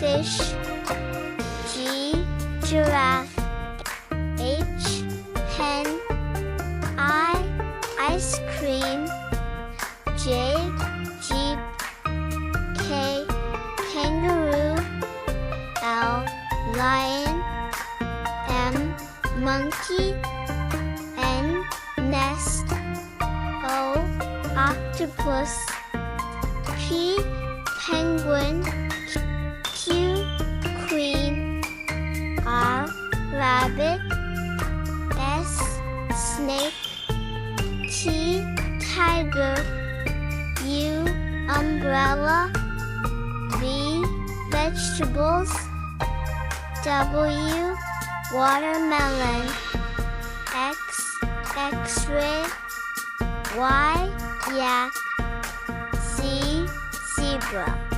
fish. G, giraffe. H, hen. I, ice cream. J, jeep. K, kangaroo. L, lion. M, monkey. N, nest. O, octopus. P, penguin. Q, queen. R, rabbit. S, snake. T, tiger. U, umbrella. V, vegetables. W, watermelon. X, x-ray. Y, yak. Z, zebra.